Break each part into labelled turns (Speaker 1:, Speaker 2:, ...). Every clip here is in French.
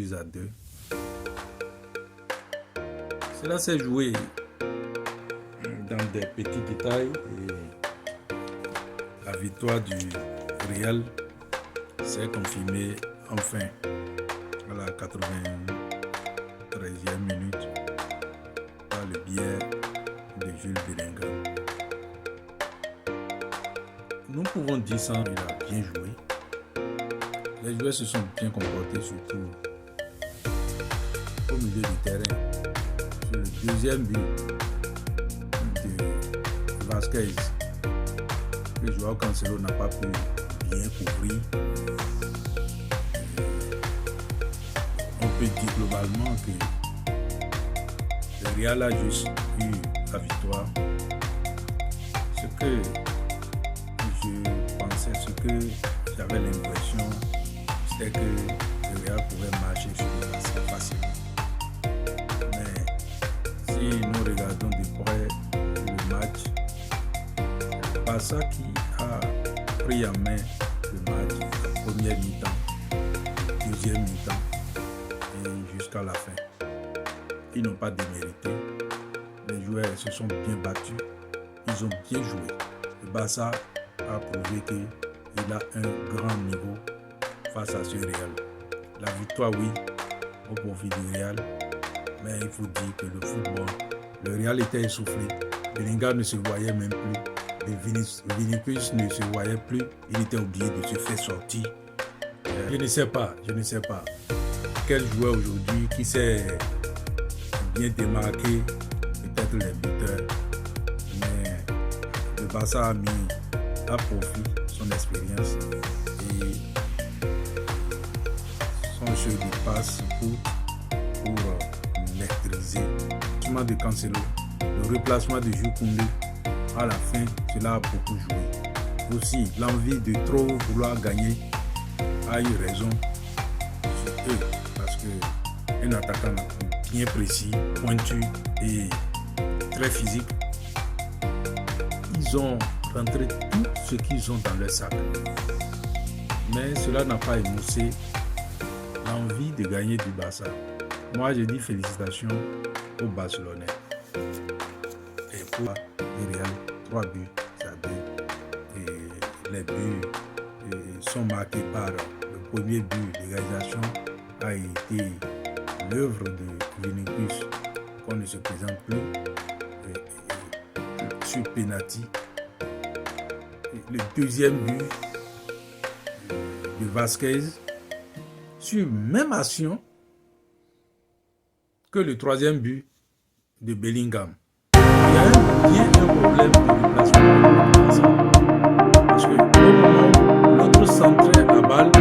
Speaker 1: à 2. Cela s'est joué dans des petits détails et la victoire du Real s'est confirmée enfin à la 93e minute par le biais de Jules Bellingham. Nous pouvons dire ça, il a bien joué. Les joueurs se sont bien comportés, surtout au milieu du terrain. Sur le deuxième but de Vasquez, le joueur Cancelo n'a pas pu bien couvrir. On peut dire globalement que le Real a juste eu la victoire. Ce que je pensais, ce que j'avais l'impression, c'était que le Real pouvait marcher sur le assez facilement. Mais si nous regardons de près le match, c'est Barça qui a pris en main le match, la première mi-temps, deuxième mi-temps et jusqu'à la fin. Ils n'ont pas démérité. Les joueurs se sont bien battus. Ils ont bien joué. Le Barça a prouvé qu'il a un grand niveau face à ce Real. La victoire, oui, au profit du Real. Mais il faut dire que le football, le Real était essoufflé. Bellingham ne se voyait même plus. Vinicius ne se voyait plus. Il était obligé de se faire sortir. Je ne sais pas quel joueur aujourd'hui qui s'est bien démarqué, peut-être les buteurs. Mais le Barça a mis à profit son expérience et son jeu de passe pour maîtriser le placement de Cancelo, le replacement de Jules Koundé. À la fin, cela a beaucoup joué. Aussi, l'envie de trop vouloir gagner a eu raison sur eux parce qu'un attaquant bien précis, pointu et très physique, ils ont rentré tout ce qu'ils ont dans leur sac. Mais cela n'a pas émoussé l'envie de gagner du Barça. Moi, je dis félicitations aux Barcelonais. Et pour le Real, 3 buts à 2. Et les buts sont marqués par le premier but de l'égalisation a été l'œuvre de Vinicius, qu'on ne se présente plus sur penalty. Le deuxième but de Vasquez sur même action que le troisième but de Bellingham. Il y a un problème de déplacement parce que au moment où l'autre centrait la balle,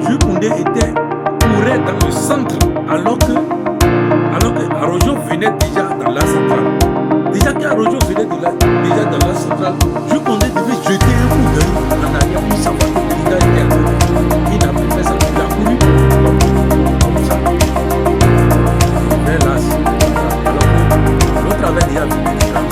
Speaker 1: Jules Koundé courait dans le centre alors que Araujo venait déjà dans la centrale. Déjà qu'Araujo venait déjà dans la centrale, Jules Koundé devait jeter un coup d'œil en arrière pour savoir que Bellingham était à côté. Il n'a pas fait ça, il a couru comme ça. Mais là, alors que l'autre avait déjà vu Bellingham.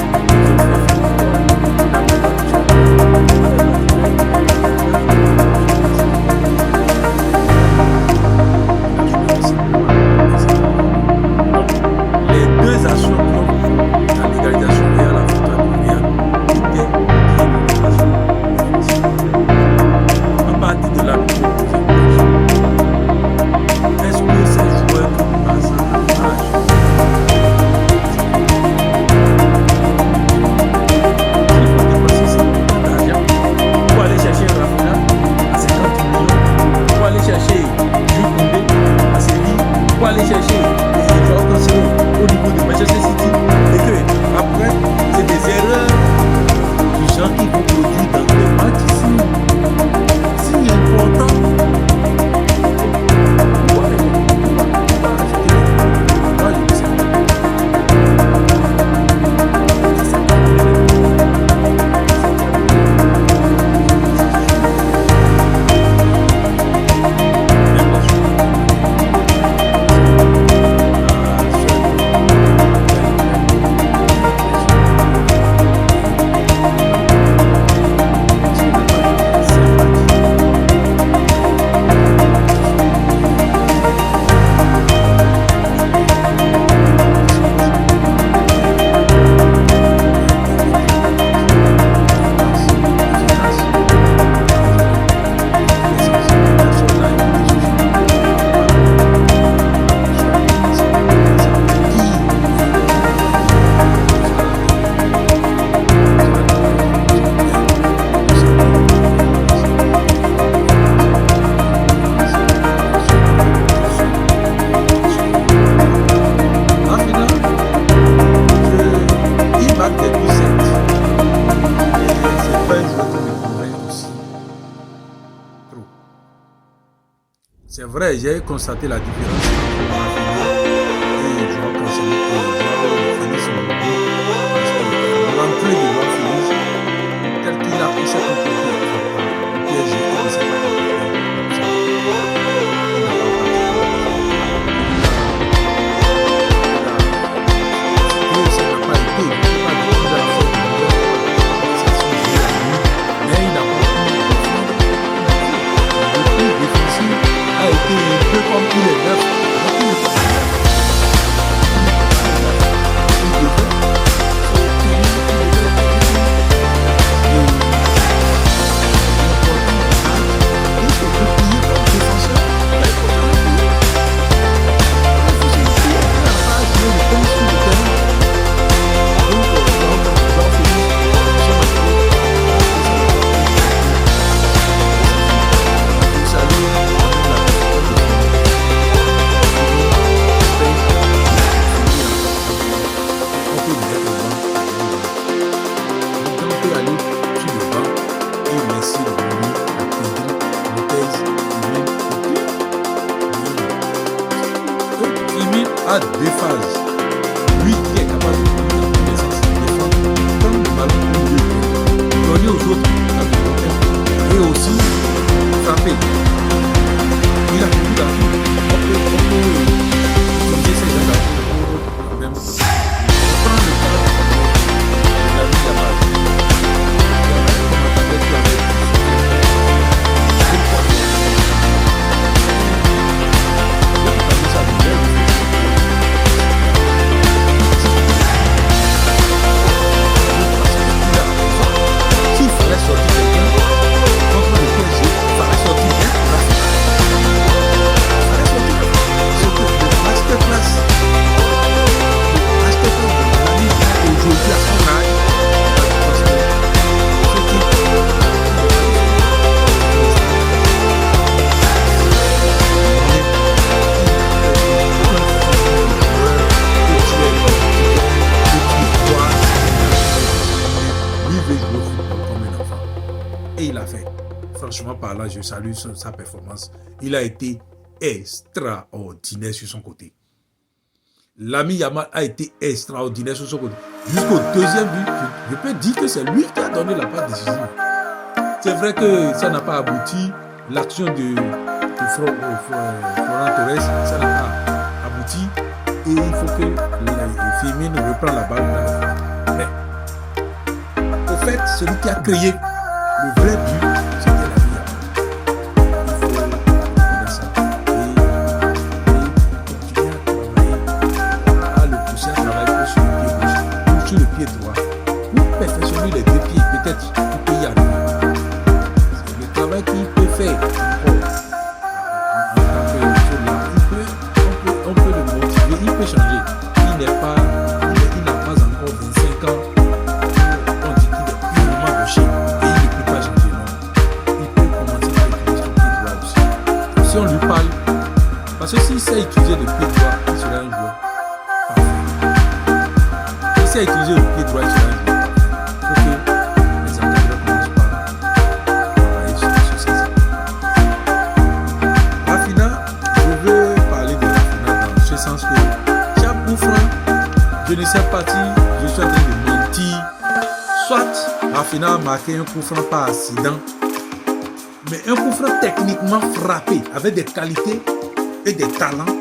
Speaker 1: vrai, j'ai constaté la différence entre Rafinha et Joao Cancelo et Joao Félix Moura. L'entrée de Joao Félix, tel qu'il a pris cette opportunité, le PSG, il ne s'est pas comporté comme ça. Ça n'a pas été, il n'a pas de coup à la fin de mais il n'a pas pu le plus difficile a été un peu comme tous les neufs. A deux phases. Lui qui est capable de prendre la connaissance de défendre, prendre le ballon au milieu de terrain, donner aux autres la priorité et aussi frapper. Il a beaucoup d'atouts. On peut utiliser ces gens-là pour même prendre le temps de la vie de la base. Et il a fait. Franchement parlant, je salue sa performance. Il a été extraordinaire sur son côté. L'ami Yamal a été extraordinaire sur son côté. Jusqu'au deuxième but, je peux dire que c'est lui qui a donné la passe décisive. C'est vrai que ça n'a pas abouti. L'action de Florent Torres, ça n'a pas abouti. Et il faut que Firmino reprenne la balle. Mais au fait, celui qui a créé le vrai but, c'était la vie. Il faut reconnaître ça. Et continuer à travailler, à le pousser à travailler sur le pied gauche ou sur le pied droit. Pour perfectionner les deux pieds, peut-être il peut y arriver. C'est le travail qu'il peut faire encore. On peut le motiver, il peut changer. Il n'a pas encore 25 ans. On dit qu'il est purement gaucher. Si on lui parle, parce que s'il sait utiliser le pied droit, il sera un joueur parfait. S'il sait utiliser le pied droit, il sera un joueur parfait. Il faut que les entraîneurs commencent par travailler sur ça. Rafinha, je veux parler de Rafinha dans ce sens que chaque coup franc, je ne sais pas si je suis en train de mentir. Soit Rafinha a marqué un coup franc par accident, mais un coup franc techniquement frappé, avec des qualités et des talents.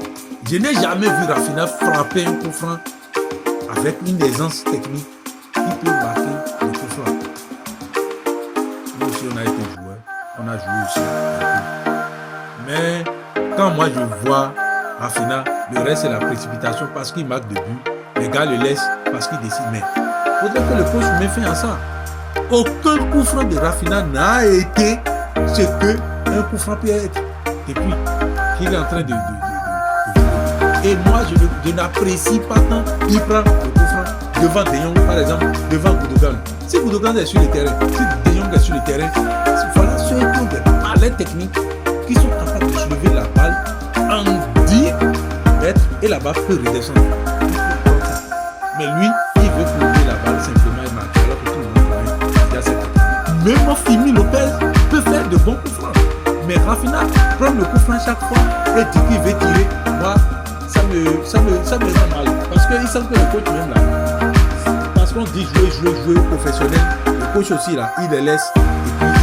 Speaker 1: Je n'ai jamais vu Rafinha frapper un coup franc avec une aisance technique qui peut marquer le coup franc. Nous aussi, on a été joueurs, on a joué aussi. Mais quand moi je vois Rafinha, le reste c'est la précipitation parce qu'il marque de but. Les gars le laissent parce qu'il décide. Mais il faudrait que le coach mette fin à ça. Aucun coup franc de Rafinha n'a été ce que un coup franc peut être depuis qu'il est en train de jouer. Et moi, je n'apprécie pas tant qu'il prend le coup franc devant De Jong, par exemple, devant Gundogan. Si Gundogan est sur le terrain, si De Jong est sur le terrain, voilà ceux qui ont des palettes techniques qui sont capables de soulever la balle en 10 mètres et la balle peut redescendre. Mais lui, il veut soulever la balle simplement et marquer alors que tout le monde connaît. Même Firmino Lopez peut faire de bons coups francs. Mais
Speaker 2: Rafinha prend le coup franc chaque fois et dit qu'il veut tirer. Moi, ça me rend mal. Parce qu'il semble que le coach même là, parce qu'on dit jouer professionnel, le coach aussi là, il les laisse et puis